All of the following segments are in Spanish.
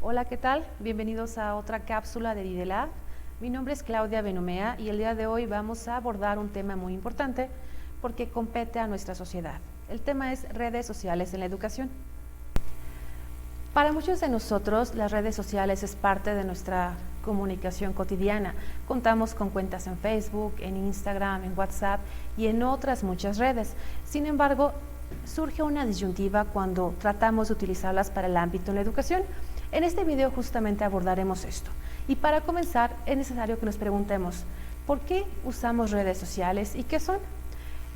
Hola, ¿qué tal? Bienvenidos a otra cápsula de Didelab. Mi nombre es Claudia Benumea y el día de hoy vamos a abordar un tema muy importante porque compete a nuestra sociedad. El tema es redes sociales en la educación. Para muchos de nosotros, las redes sociales es parte de nuestra comunicación cotidiana. Contamos con cuentas en Facebook, en Instagram, en WhatsApp y en otras muchas redes. Sin embargo, surge una disyuntiva cuando tratamos de utilizarlas para el ámbito de la educación. En este video justamente abordaremos esto. Y para comenzar, es necesario que nos preguntemos, ¿por qué usamos redes sociales y qué son?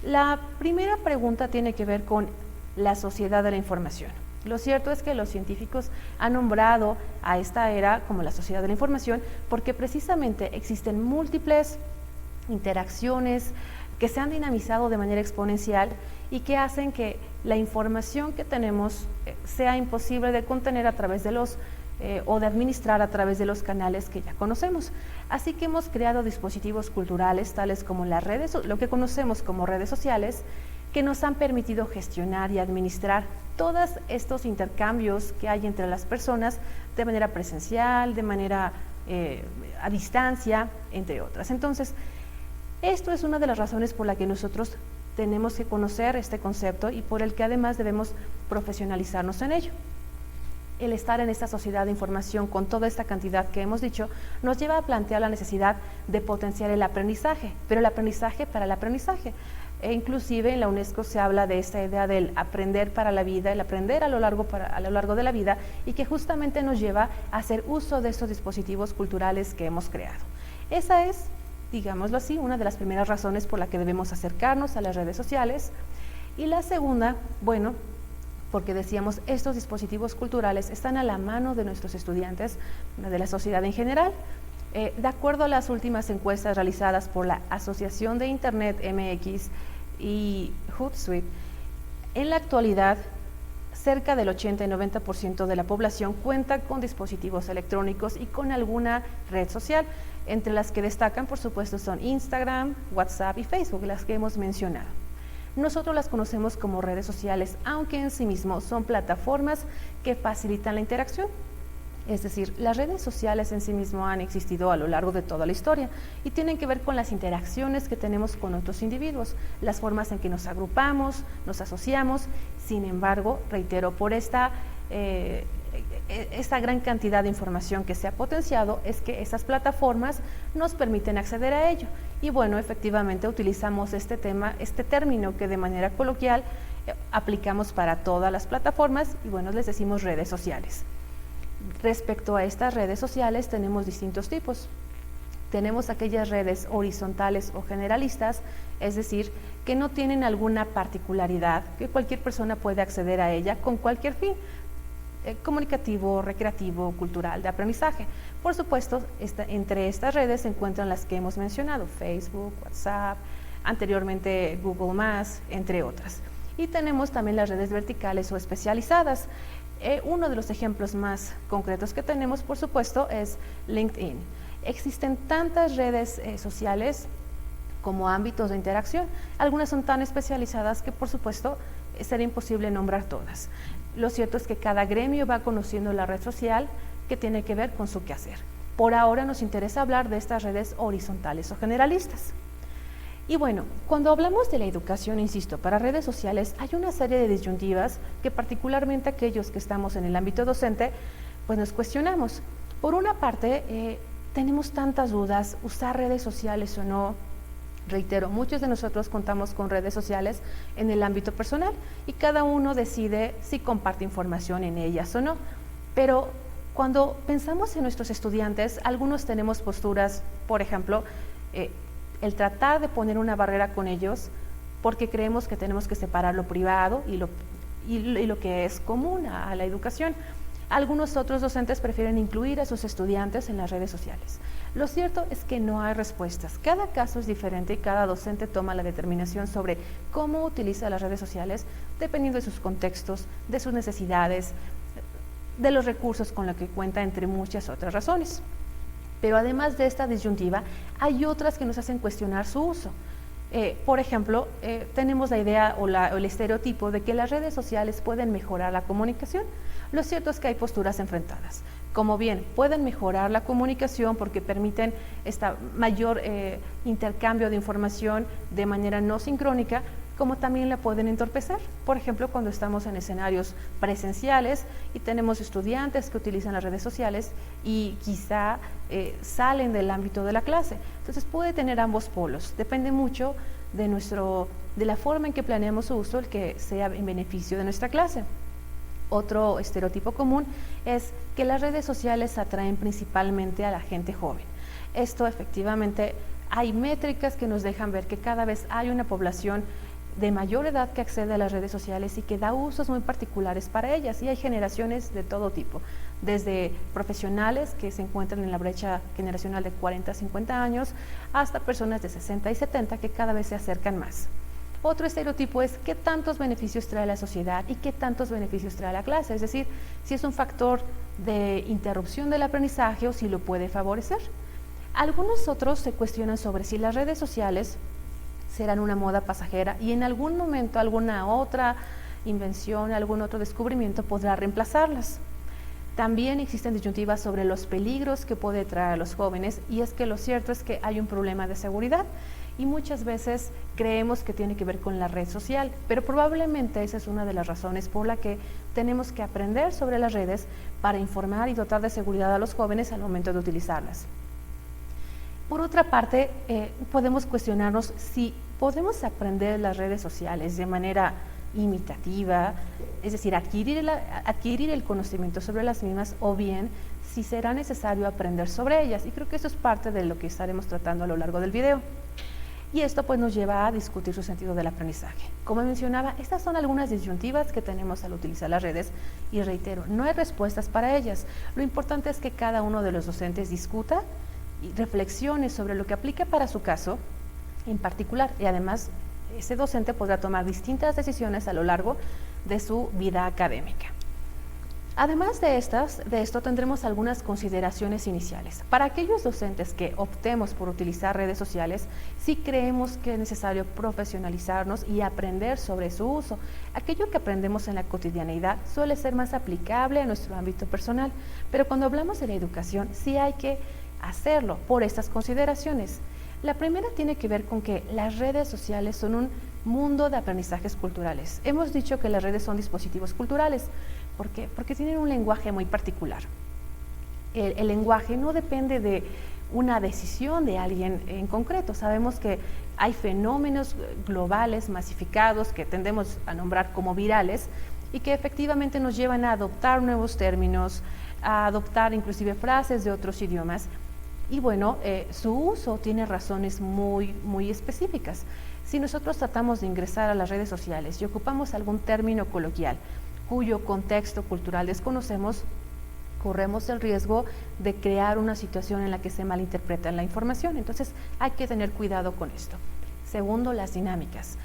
La primera pregunta tiene que ver con la sociedad de la información. Lo cierto es que los científicos han nombrado a esta era como la sociedad de la información porque precisamente existen múltiples interacciones que se han dinamizado de manera exponencial y que hacen que la información que tenemos sea imposible de contener a través de los o de administrar a través de los canales que ya conocemos. Así que hemos creado dispositivos culturales tales como las redes, lo que conocemos como redes sociales, que nos han permitido gestionar y administrar todos estos intercambios que hay entre las personas de manera presencial, de manera a distancia, entre otras. Entonces, esto es una de las razones por la que nosotros tenemos que conocer este concepto y por el que además debemos profesionalizarnos en ello. El estar en esta sociedad de información con toda esta cantidad que hemos dicho nos lleva a plantear la necesidad de potenciar el aprendizaje, pero el aprendizaje para el aprendizaje. E inclusive en la UNESCO se habla de esta idea del aprender para la vida, el aprender a lo largo de la vida y que justamente nos lleva a hacer uso de estos dispositivos culturales que hemos creado. Esa es, digámoslo así, una de las primeras razones por la que debemos acercarnos a las redes sociales. Y la segunda, bueno, porque decíamos, estos dispositivos culturales están a la mano de nuestros estudiantes, de la sociedad en general. De acuerdo a las últimas encuestas realizadas por la Asociación de Internet MX y Hootsuite, en la actualidad cerca del 80 y 90% de la población cuenta con dispositivos electrónicos y con alguna red social, entre las que destacan, por supuesto, son Instagram, WhatsApp y Facebook, las que hemos mencionado. Nosotros las conocemos como redes sociales, aunque en sí mismos son plataformas que facilitan la interacción. Es decir, las redes sociales en sí mismas han existido a lo largo de toda la historia y tienen que ver con las interacciones que tenemos con otros individuos, las formas en que nos agrupamos, nos asociamos. Sin embargo, reitero, por esta gran cantidad de información que se ha potenciado es que esas plataformas nos permiten acceder a ello. Y bueno, efectivamente utilizamos este término que de manera coloquial aplicamos para todas las plataformas y bueno, les decimos redes sociales. Respecto a estas redes sociales tenemos distintos tipos. Tenemos aquellas redes horizontales o generalistas, es decir, que no tienen alguna particularidad, que cualquier persona puede acceder a ella con cualquier fin, comunicativo, recreativo, cultural, de aprendizaje. Por supuesto, entre estas redes se encuentran las que hemos mencionado, Facebook, WhatsApp, anteriormente Google+, entre otras. Y tenemos también las redes verticales o especializadas. Uno de los ejemplos más concretos que tenemos, por supuesto, es LinkedIn. Existen tantas redes sociales como ámbitos de interacción. Algunas son tan especializadas que, por supuesto, sería imposible nombrar todas. Lo cierto es que cada gremio va conociendo la red social que tiene que ver con su quehacer. Por ahora nos interesa hablar de estas redes horizontales o generalistas. Y bueno, cuando hablamos de la educación, insisto, para redes sociales hay una serie de disyuntivas que particularmente aquellos que estamos en el ámbito docente, pues nos cuestionamos. Por una parte, tenemos tantas dudas, usar redes sociales o no. Reitero, muchos de nosotros contamos con redes sociales en el ámbito personal y cada uno decide si comparte información en ellas o no. Pero cuando pensamos en nuestros estudiantes, algunos tenemos posturas, por ejemplo, el tratar de poner una barrera con ellos porque creemos que tenemos que separar lo privado y lo que es común a la educación. Algunos otros docentes prefieren incluir a sus estudiantes en las redes sociales. Lo cierto es que no hay respuestas. Cada caso es diferente y cada docente toma la determinación sobre cómo utiliza las redes sociales dependiendo de sus contextos, de sus necesidades, de los recursos con los que cuenta, entre muchas otras razones. Pero además de esta disyuntiva, hay otras que nos hacen cuestionar su uso. Por ejemplo, tenemos la idea o el estereotipo de que las redes sociales pueden mejorar la comunicación. Lo cierto es que hay posturas enfrentadas. Como bien, pueden mejorar la comunicación porque permiten este mayor intercambio de información de manera no sincrónica, como también la pueden entorpecer. Por ejemplo, cuando estamos en escenarios presenciales y tenemos estudiantes que utilizan las redes sociales y quizá salen del ámbito de la clase. Entonces puede tener ambos polos, depende mucho de la forma en que planeamos su uso, el que sea en beneficio de nuestra clase. Otro estereotipo común es que las redes sociales atraen principalmente a la gente joven. Esto efectivamente, hay métricas que nos dejan ver que cada vez hay una población de mayor edad que accede a las redes sociales y que da usos muy particulares para ellas, y hay generaciones de todo tipo, desde profesionales que se encuentran en la brecha generacional de 40 a 50 años hasta personas de 60 y 70 que cada vez se acercan más. Otro estereotipo es qué tantos beneficios trae la sociedad y qué tantos beneficios trae la clase, es decir, si es un factor de interrupción del aprendizaje o si lo puede favorecer. Algunos otros se cuestionan sobre si las redes sociales serán una moda pasajera y en algún momento alguna otra invención, algún otro descubrimiento podrá reemplazarlas. También existen disyuntivas sobre los peligros que puede traer a los jóvenes, y es que lo cierto es que hay un problema de seguridad y muchas veces creemos que tiene que ver con la red social, pero probablemente esa es una de las razones por la que tenemos que aprender sobre las redes para informar y dotar de seguridad a los jóvenes al momento de utilizarlas. Por otra parte, podemos cuestionarnos si podemos aprender las redes sociales de manera imitativa, es decir, adquirir el conocimiento sobre las mismas, o bien si será necesario aprender sobre ellas, y creo que eso es parte de lo que estaremos tratando a lo largo del video. Y esto pues nos lleva a discutir su sentido del aprendizaje. Como mencionaba, estas son algunas disyuntivas que tenemos al utilizar las redes, y reitero, no hay respuestas para ellas. Lo importante es que cada uno de los docentes discuta y reflexione sobre lo que aplica para su caso en particular, y además ese docente podrá tomar distintas decisiones a lo largo de su vida académica. Además de esto tendremos algunas consideraciones iniciales. Para aquellos docentes que optemos por utilizar redes sociales, sí creemos que es necesario profesionalizarnos y aprender sobre su uso. Aquello que aprendemos en la cotidianeidad suele ser más aplicable a nuestro ámbito personal, pero cuando hablamos de la educación sí hay que hacerlo por estas consideraciones. La primera tiene que ver con que las redes sociales son un mundo de aprendizajes culturales. Hemos dicho que las redes son dispositivos culturales. ¿Por qué? Porque tienen un lenguaje muy particular. El lenguaje no depende de una decisión de alguien en concreto. Sabemos que hay fenómenos globales, masificados, que tendemos a nombrar como virales, y que efectivamente nos llevan a adoptar nuevos términos, a adoptar inclusive frases de otros idiomas. Y bueno, su uso tiene razones muy específicas. Si nosotros tratamos de ingresar a las redes sociales y ocupamos algún término coloquial cuyo contexto cultural desconocemos, corremos el riesgo de crear una situación en la que se malinterpreta la información. Entonces hay que tener cuidado con esto. Segundo, las dinámicas.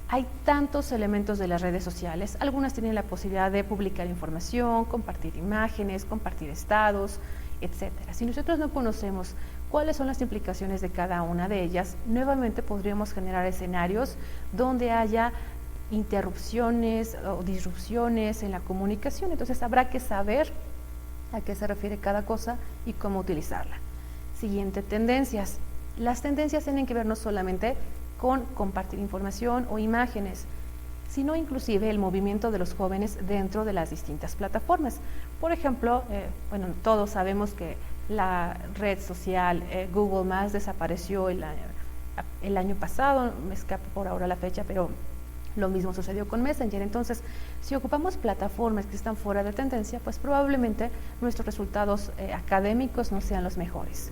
Hay tantos elementos de las redes sociales, algunas tienen la posibilidad de publicar información, compartir imágenes, compartir estados, etcétera. Si nosotros no conocemos cuáles son las implicaciones de cada una de ellas, nuevamente podríamos generar escenarios donde haya interrupciones o disrupciones en la comunicación. Entonces habrá que saber a qué se refiere cada cosa y cómo utilizarla. Siguiente, tendencias. Las tendencias tienen que ver no solamente con compartir información o imágenes, sino inclusive el movimiento de los jóvenes dentro de las distintas plataformas. Por ejemplo, bueno, todos sabemos que la red social Google Más desapareció el año pasado, me escapa por ahora la fecha, pero lo mismo sucedió con Messenger. Entonces, si ocupamos plataformas que están fuera de tendencia, pues probablemente nuestros resultados académicos no sean los mejores.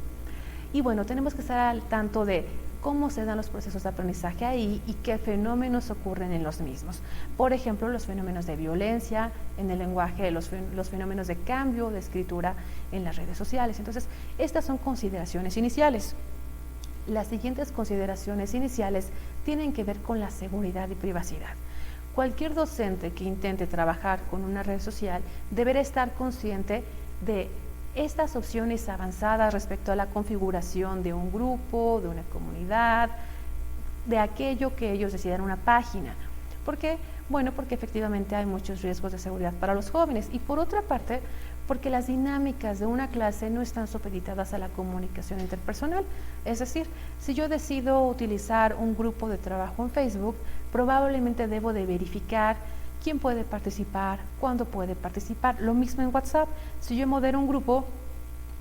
Y bueno, tenemos que estar al tanto de cómo se dan los procesos de aprendizaje ahí y qué fenómenos ocurren en los mismos. Por ejemplo, los fenómenos de violencia en el lenguaje, los fenómenos de cambio de escritura en las redes sociales. Entonces, estas son consideraciones iniciales. Las siguientes consideraciones iniciales tienen que ver con la seguridad y privacidad. Cualquier docente que intente trabajar con una red social deberá estar consciente de estas opciones avanzadas respecto a la configuración de un grupo, de una comunidad, de aquello que ellos decidan una página. ¿Por qué? Bueno, porque efectivamente hay muchos riesgos de seguridad para los jóvenes. Y por otra parte, porque las dinámicas de una clase no están supeditadas a la comunicación interpersonal. Es decir, si yo decido utilizar un grupo de trabajo en Facebook, probablemente debo de verificar quién puede participar, cuándo puede participar. Lo mismo en WhatsApp. Si yo modero un grupo,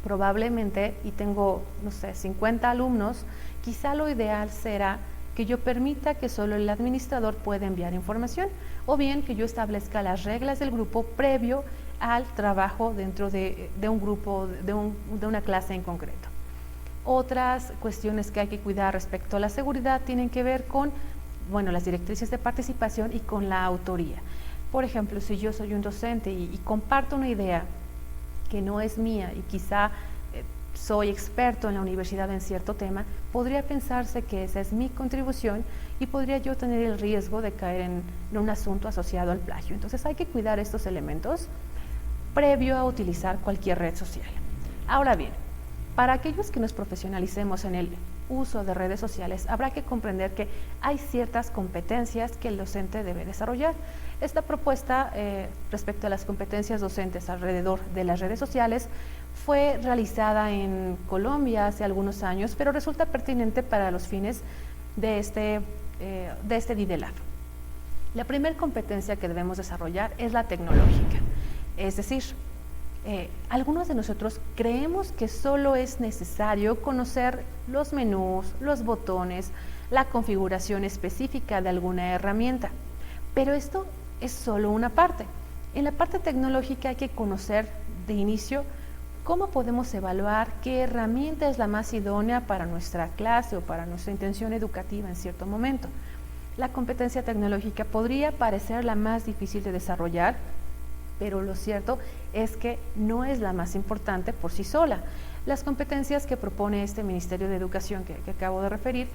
probablemente, y tengo, no sé, 50 alumnos, quizá lo ideal será que yo permita que solo el administrador pueda enviar información, o bien que yo establezca las reglas del grupo previo al trabajo dentro de un grupo, de una clase en concreto. Otras cuestiones que hay que cuidar respecto a la seguridad tienen que ver con, bueno, las directrices de participación y con la autoría. Por ejemplo, si yo soy un docente y comparto una idea que no es mía y quizá soy experto en la universidad en cierto tema, podría pensarse que esa es mi contribución y podría yo tener el riesgo de caer en un asunto asociado al plagio. Entonces hay que cuidar estos elementos previo a utilizar cualquier red social. Ahora bien, para aquellos que nos profesionalicemos en el uso de redes sociales, habrá que comprender que hay ciertas competencias que el docente debe desarrollar. Esta propuesta respecto a las competencias docentes alrededor de las redes sociales fue realizada en Colombia hace algunos años, pero resulta pertinente para los fines de este DIDELAB. La primera competencia que debemos desarrollar es la tecnológica, es decir, algunos de nosotros creemos que solo es necesario conocer los menús, los botones, la configuración específica de alguna herramienta, pero esto es solo una parte. En la parte tecnológica hay que conocer de inicio cómo podemos evaluar qué herramienta es la más idónea para nuestra clase o para nuestra intención educativa en cierto momento. La competencia tecnológica podría parecer la más difícil de desarrollar, pero lo cierto es que no es la más importante por sí sola. Las competencias que propone este Ministerio de Educación que acabo de referir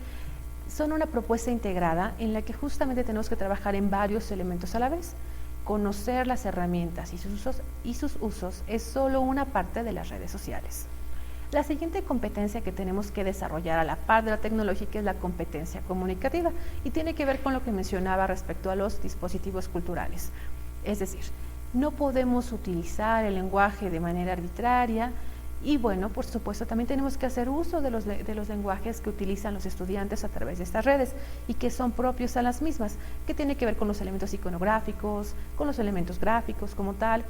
son una propuesta integrada en la que justamente tenemos que trabajar en varios elementos a la vez. Conocer las herramientas y sus usos es solo una parte de las redes sociales. La siguiente competencia que tenemos que desarrollar a la par de la tecnológica es la competencia comunicativa y tiene que ver con lo que mencionaba respecto a los dispositivos culturales. Es decir, no podemos utilizar el lenguaje de manera arbitraria y bueno, por supuesto, también tenemos que hacer uso de los lenguajes que utilizan los estudiantes a través de estas redes y que son propios a las mismas, que tiene que ver con los elementos iconográficos, con los elementos gráficos como tal,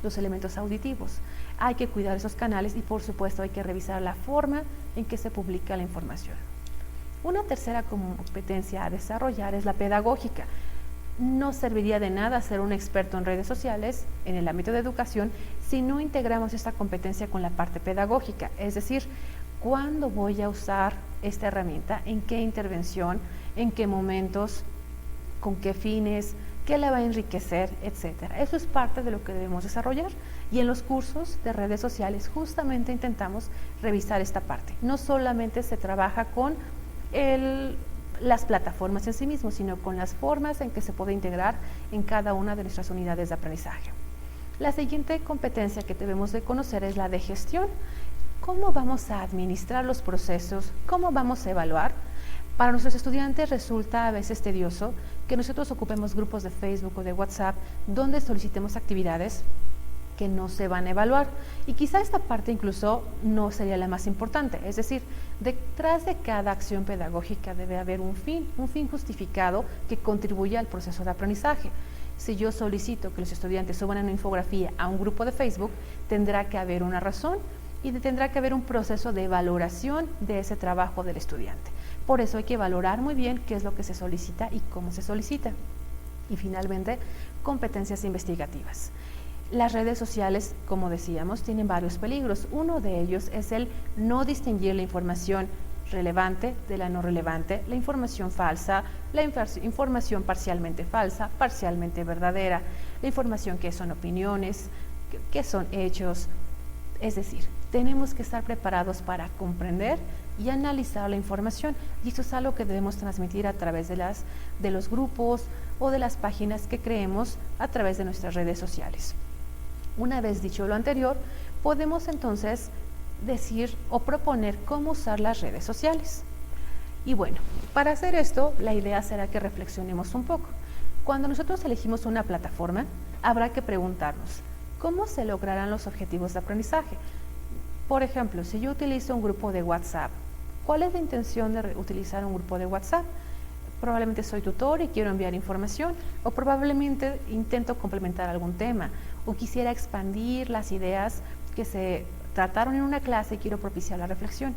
los elementos auditivos. Hay que cuidar esos canales y por supuesto hay que revisar la forma en que se publica la información. Una tercera competencia a desarrollar es la pedagógica. No serviría de nada ser un experto en redes sociales en el ámbito de educación si no integramos esta competencia con la parte pedagógica, es decir, ¿cuándo voy a usar esta herramienta? ¿En qué intervención? ¿En qué momentos? ¿Con qué fines? ¿Qué la va a enriquecer? Etcétera. Eso es parte de lo que debemos desarrollar y en los cursos de redes sociales justamente intentamos revisar esta parte. No solamente se trabaja con las plataformas en sí mismos, sino con las formas en que se puede integrar en cada una de nuestras unidades de aprendizaje. La siguiente competencia que debemos de conocer es la de gestión. ¿Cómo vamos a administrar los procesos? ¿Cómo vamos a evaluar? Para nuestros estudiantes resulta a veces tedioso que nosotros ocupemos grupos de Facebook o de WhatsApp donde solicitemos actividades que no se van a evaluar y quizá esta parte incluso no sería la más importante, es decir, detrás de cada acción pedagógica debe haber un fin justificado que contribuya al proceso de aprendizaje. Si yo solicito que los estudiantes suban una infografía a un grupo de Facebook, tendrá que haber una razón y tendrá que haber un proceso de valoración de ese trabajo del estudiante. Por eso hay que valorar muy bien qué es lo que se solicita y cómo se solicita. Y finalmente, competencias investigativas. Las redes sociales, como decíamos, tienen varios peligros. Uno de ellos es el no distinguir la información relevante de la no relevante, la información falsa, la información parcialmente falsa, parcialmente verdadera, la información que son opiniones, que son hechos. Es decir, tenemos que estar preparados para comprender y analizar la información y eso es algo que debemos transmitir a través de los grupos o de las páginas que creemos a través de nuestras redes sociales. Una vez dicho lo anterior, podemos entonces decir o proponer cómo usar las redes sociales. Y bueno, para hacer esto, la idea será que reflexionemos un poco. Cuando nosotros elegimos una plataforma, habrá que preguntarnos, ¿Cómo se lograrán los objetivos de aprendizaje? Por ejemplo, si yo utilizo un grupo de WhatsApp, ¿cuál es la intención de utilizar un grupo de WhatsApp? Probablemente soy tutor y quiero enviar información, o probablemente intento complementar algún tema, o quisiera expandir las ideas que se trataron en una clase y quiero propiciar la reflexión.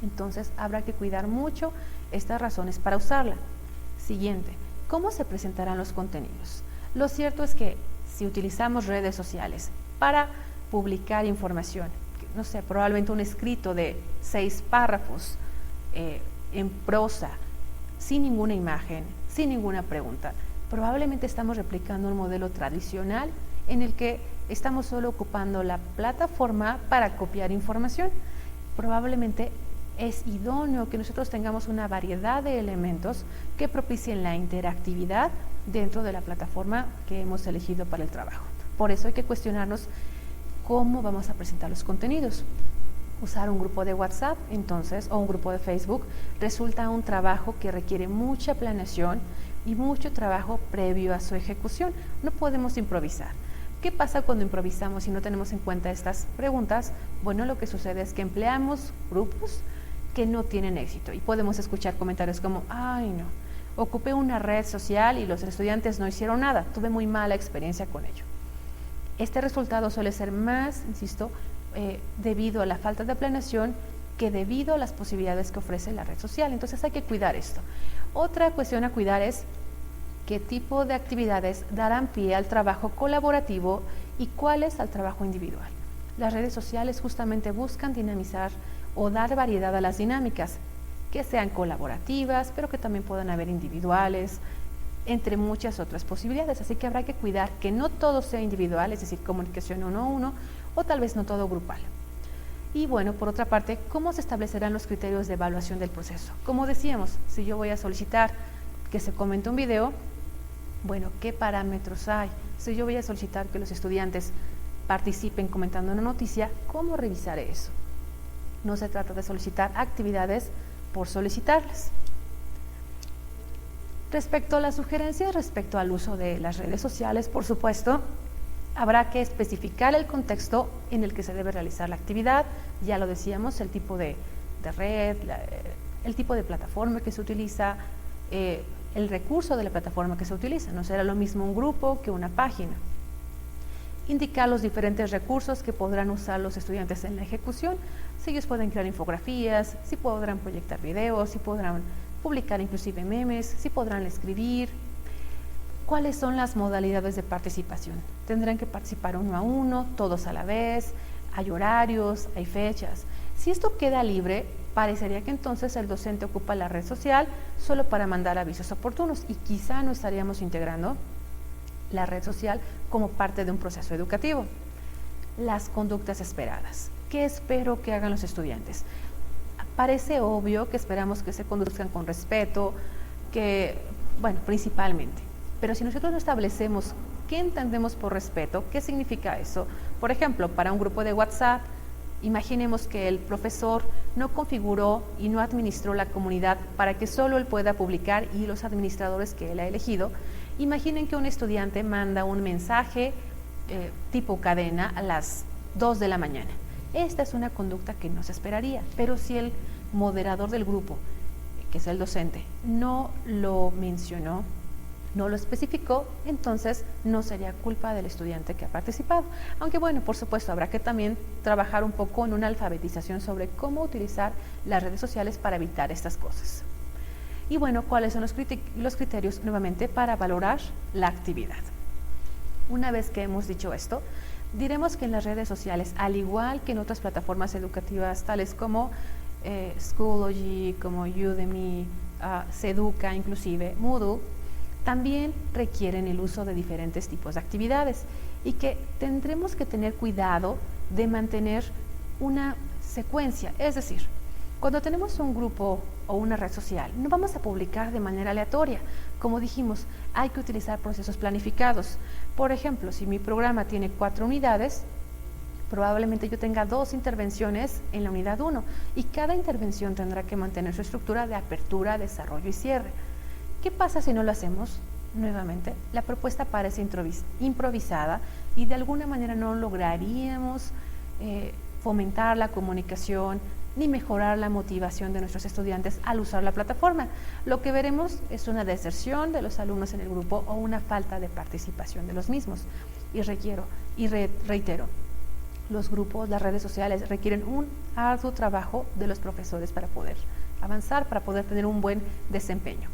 Entonces habrá que cuidar mucho estas razones para usarla. Siguiente, ¿cómo se presentarán los contenidos? Lo cierto es que si utilizamos redes sociales para publicar información, no sé, probablemente un escrito de 6 párrafos en prosa, sin ninguna imagen, sin ninguna pregunta, probablemente estamos replicando un modelo tradicional en el que estamos solo ocupando la plataforma para copiar información. Probablemente es idóneo que nosotros tengamos una variedad de elementos que propicien la interactividad dentro de la plataforma que hemos elegido para el trabajo. Por eso hay que cuestionarnos cómo vamos a presentar los contenidos. Usar un grupo de WhatsApp, entonces, o un grupo de Facebook, resulta un trabajo que requiere mucha planeación y mucho trabajo previo a su ejecución. No podemos improvisar. ¿Qué pasa cuando improvisamos y no tenemos en cuenta estas preguntas? Bueno, lo que sucede es que empleamos grupos que no tienen éxito y podemos escuchar comentarios como, ay no, ocupé una red social y los estudiantes no hicieron nada, tuve muy mala experiencia con ello. Este resultado suele ser más, insisto, debido a la falta de planeación que debido a las posibilidades que ofrece la red social. Entonces hay que cuidar esto. Otra cuestión a cuidar es qué tipo de actividades darán pie al trabajo colaborativo y cuáles al trabajo individual. Las redes sociales justamente buscan dinamizar o dar variedad a las dinámicas, que sean colaborativas, pero que también puedan haber individuales, entre muchas otras posibilidades. Así que habrá que cuidar que no todo sea individual, es decir, comunicación uno a uno, o tal vez no todo grupal. Y bueno, por otra parte, ¿cómo se establecerán los criterios de evaluación del proceso? Como decíamos, si yo voy a solicitar que se comente un video, bueno, ¿qué parámetros hay? Si yo voy a solicitar que los estudiantes participen comentando una noticia, ¿cómo revisaré eso? No se trata de solicitar actividades por solicitarlas. Respecto a las sugerencias, respecto al uso de las redes sociales, por supuesto, habrá que especificar el contexto en el que se debe realizar la actividad. Ya lo decíamos, el tipo de red, el tipo de plataforma que se utiliza, el recurso de la plataforma que se utiliza. No será lo mismo un grupo que una página. Indicar los diferentes recursos que podrán usar los estudiantes en la ejecución, si ellos pueden crear infografías, si podrán proyectar videos, si podrán publicar inclusive memes, si podrán escribir. ¿Cuáles son las modalidades de participación? Tendrán que participar uno a uno, todos a la vez, hay horarios, hay fechas. Si esto queda libre, parecería que entonces el docente ocupa la red social solo para mandar avisos oportunos y quizá no estaríamos integrando la red social como parte de un proceso educativo. Las conductas esperadas. ¿Qué espero que hagan los estudiantes? Parece obvio que esperamos que se conduzcan con respeto, principalmente. Pero si nosotros no establecemos qué entendemos por respeto, ¿qué significa eso? Por ejemplo, para un grupo de WhatsApp, imaginemos que el profesor no configuró y no administró la comunidad para que solo él pueda publicar y los administradores que él ha elegido. Imaginen que un estudiante manda un mensaje tipo cadena a las 2 de la mañana. Esta es una conducta que no se esperaría, pero si el moderador del grupo, que es el docente, no lo mencionó, no lo especificó, entonces no sería culpa del estudiante que ha participado. Aunque bueno, por supuesto, habrá que también trabajar un poco en una alfabetización sobre cómo utilizar las redes sociales para evitar estas cosas. Y bueno, ¿cuáles son los criterios nuevamente para valorar la actividad? Una vez que hemos dicho esto, diremos que en las redes sociales, al igual que en otras plataformas educativas tales como Schoology, como Udemy, Seduca, inclusive Moodle, también requieren el uso de diferentes tipos de actividades y que tendremos que tener cuidado de mantener una secuencia. Es decir, cuando tenemos un grupo o una red social, no vamos a publicar de manera aleatoria. Como dijimos, hay que utilizar procesos planificados. Por ejemplo, si mi programa tiene 4 unidades, probablemente yo tenga 2 intervenciones en la unidad 1 y cada intervención tendrá que mantener su estructura de apertura, desarrollo y cierre. ¿Qué pasa si no lo hacemos? nuevamente, la propuesta parece improvisada y de alguna manera no lograríamos fomentar la comunicación ni mejorar la motivación de nuestros estudiantes al usar la plataforma. Lo que veremos es una deserción de los alumnos en el grupo o una falta de participación de los mismos. Y reitero, los grupos, las redes sociales requieren un arduo trabajo de los profesores para poder avanzar, para poder tener un buen desempeño.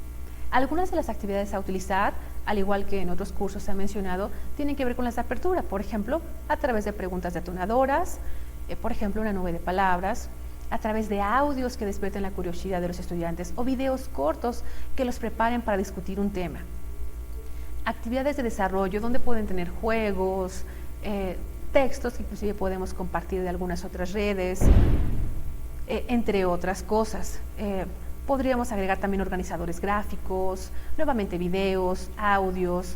Algunas de las actividades a utilizar, al igual que en otros cursos se ha mencionado, tienen que ver con las de apertura, por ejemplo, a través de preguntas detonadoras, por ejemplo, una nube de palabras, a través de audios que despierten la curiosidad de los estudiantes o videos cortos que los preparen para discutir un tema. Actividades de desarrollo donde pueden tener juegos, textos que inclusive podemos compartir de algunas otras redes, entre otras cosas. Podríamos agregar también organizadores gráficos, nuevamente videos, audios,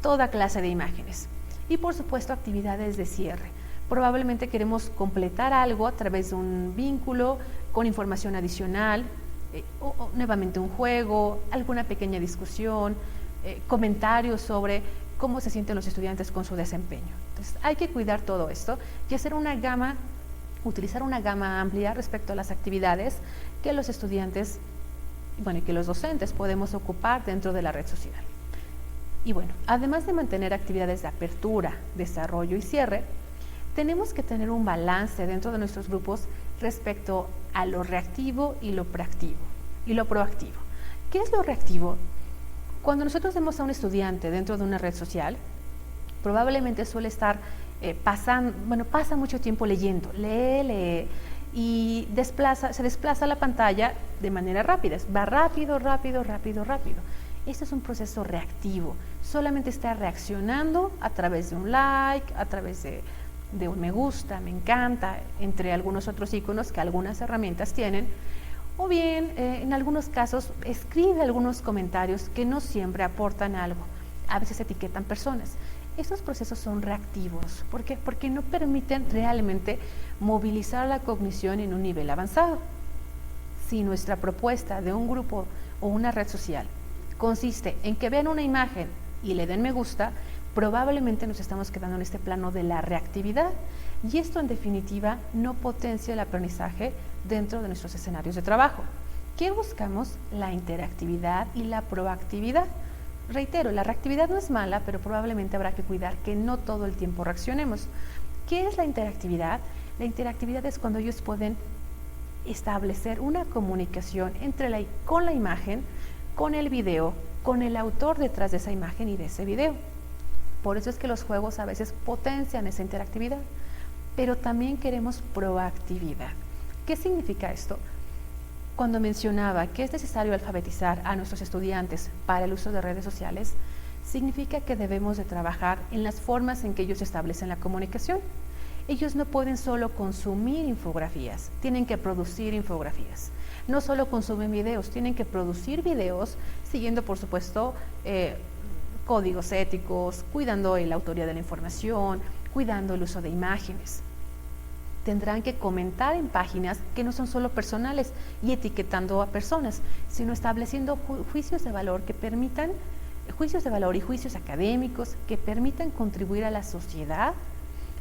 toda clase de imágenes. Y por supuesto actividades de cierre. Probablemente queremos completar algo a través de un vínculo con información adicional, o nuevamente un juego, alguna pequeña discusión, comentarios sobre cómo se sienten los estudiantes con su desempeño. Entonces hay que cuidar todo esto y hacer utilizar una gama amplia respecto a las actividades que los estudiantes, y que los docentes podemos ocupar dentro de la red social. Y bueno, además de mantener actividades de apertura, desarrollo y cierre, tenemos que tener un balance dentro de nuestros grupos respecto a lo reactivo y lo proactivo. ¿Qué es lo reactivo? Cuando nosotros vemos a un estudiante dentro de una red social, probablemente suele estar pasa mucho tiempo leyendo, lee y se desplaza la pantalla de manera rápida, va rápido. Este es un proceso reactivo, solamente está reaccionando a través de un like, a través de un me gusta, me encanta, entre algunos otros iconos que algunas herramientas tienen, o bien en algunos casos escribe algunos comentarios que no siempre aportan algo, a veces etiquetan personas. Estos procesos son reactivos. ¿Por qué? Porque no permiten realmente movilizar la cognición en un nivel avanzado. Si nuestra propuesta de un grupo o una red social consiste en que vean una imagen y le den me gusta, probablemente nos estamos quedando en este plano de la reactividad y esto en definitiva no potencia el aprendizaje dentro de nuestros escenarios de trabajo. ¿Qué buscamos? La interactividad y la proactividad. Reitero, la reactividad no es mala, pero probablemente habrá que cuidar que no todo el tiempo reaccionemos. ¿Qué es la interactividad? La interactividad es cuando ellos pueden establecer una comunicación con la imagen, con el video, con el autor detrás de esa imagen y de ese video. Por eso es que los juegos a veces potencian esa interactividad, pero también queremos proactividad. ¿Qué significa esto? Cuando mencionaba que es necesario alfabetizar a nuestros estudiantes para el uso de redes sociales, significa que debemos de trabajar en las formas en que ellos establecen la comunicación. Ellos no pueden solo consumir infografías, tienen que producir infografías. No solo consumen videos, tienen que producir videos siguiendo, por supuesto, códigos éticos, cuidando la autoría de la información, cuidando el uso de imágenes. Tendrán que comentar en páginas que no son solo personales y etiquetando a personas, sino estableciendo juicios de valor y juicios académicos que permitan contribuir a la sociedad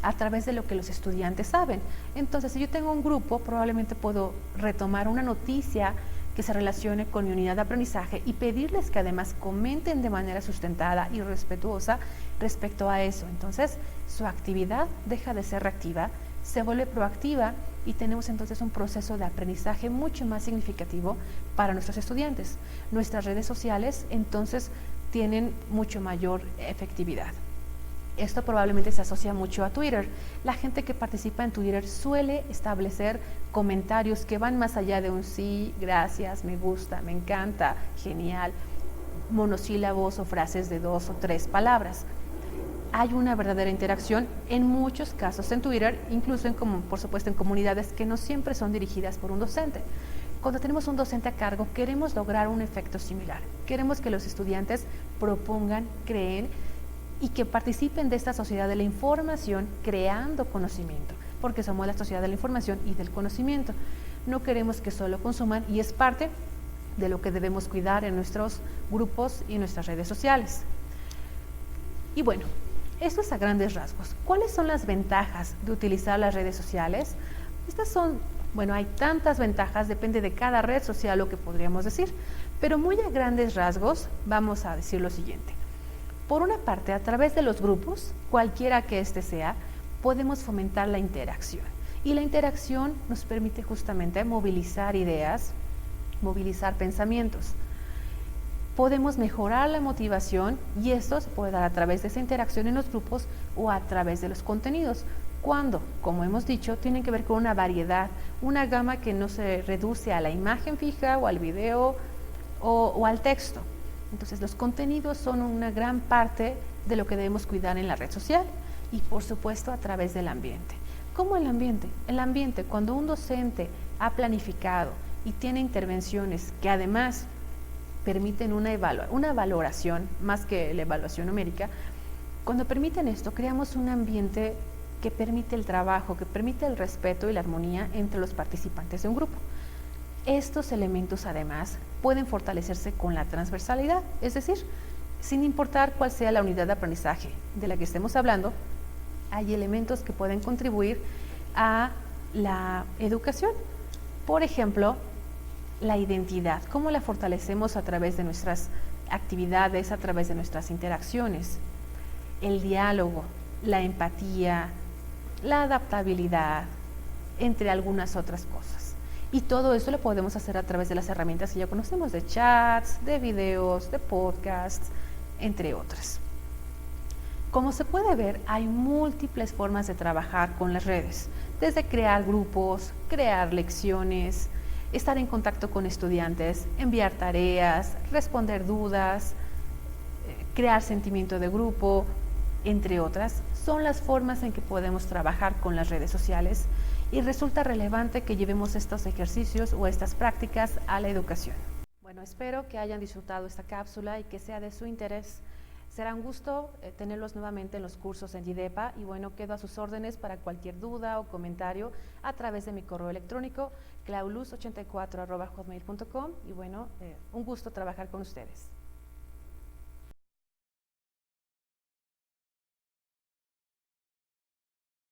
a través de lo que los estudiantes saben. Entonces, si yo tengo un grupo, probablemente puedo retomar una noticia que se relacione con mi unidad de aprendizaje y pedirles que además comenten de manera sustentada y respetuosa respecto a eso. Entonces, su actividad deja de ser reactiva, se vuelve proactiva y tenemos entonces un proceso de aprendizaje mucho más significativo para nuestros estudiantes. Nuestras redes sociales entonces tienen mucho mayor efectividad. Esto probablemente se asocia mucho a Twitter. La gente que participa en Twitter suele establecer comentarios que van más allá de un sí, gracias, me gusta, me encanta, genial, monosílabos o frases de 2 o 3 palabras. Hay una verdadera interacción en muchos casos en Twitter, incluso por supuesto en comunidades que no siempre son dirigidas por un docente. Cuando tenemos un docente a cargo, queremos lograr un efecto similar. Queremos que los estudiantes propongan, creen y que participen de esta sociedad de la información creando conocimiento, porque somos la sociedad de la información y del conocimiento. No queremos que solo consuman y es parte de lo que debemos cuidar en nuestros grupos y nuestras redes sociales. Y bueno, esto es a grandes rasgos. ¿Cuáles son las ventajas de utilizar las redes sociales? Estas son, bueno, hay tantas ventajas, depende de cada red social lo que podríamos decir, pero muy a grandes rasgos vamos a decir lo siguiente. Por una parte, a través de los grupos, cualquiera que éste sea, podemos fomentar la interacción. Y la interacción nos permite justamente movilizar ideas, movilizar pensamientos. Podemos mejorar la motivación y esto se puede dar a través de esa interacción en los grupos o a través de los contenidos, cuando, como hemos dicho, tienen que ver con una variedad, una gama que no se reduce a la imagen fija o al video o al texto. Entonces, los contenidos son una gran parte de lo que debemos cuidar en la red social y, por supuesto, a través del ambiente. ¿Cómo el ambiente? El ambiente, cuando un docente ha planificado y tiene intervenciones que además permiten una valoración, más que la evaluación numérica, cuando permiten esto, creamos un ambiente que permite el trabajo, que permite el respeto y la armonía entre los participantes de un grupo. Estos elementos, además, pueden fortalecerse con la transversalidad, es decir, sin importar cuál sea la unidad de aprendizaje de la que estemos hablando, hay elementos que pueden contribuir a la educación. Por ejemplo, la identidad, cómo la fortalecemos a través de nuestras actividades, a través de nuestras interacciones, el diálogo, la empatía, la adaptabilidad, entre algunas otras cosas. Y todo eso lo podemos hacer a través de las herramientas que ya conocemos, de chats, de videos, de podcasts, entre otras. Como se puede ver, hay múltiples formas de trabajar con las redes, desde crear grupos, crear lecciones, estar en contacto con estudiantes, enviar tareas, responder dudas, crear sentimiento de grupo, entre otras, son las formas en que podemos trabajar con las redes sociales y resulta relevante que llevemos estos ejercicios o estas prácticas a la educación. Bueno, espero que hayan disfrutado esta cápsula y que sea de su interés. Será un gusto tenerlos nuevamente en los cursos en GIDEPA y bueno, quedo a sus órdenes para cualquier duda o comentario a través de mi correo electrónico clauluz84@hotmail.com y bueno, un gusto trabajar con ustedes.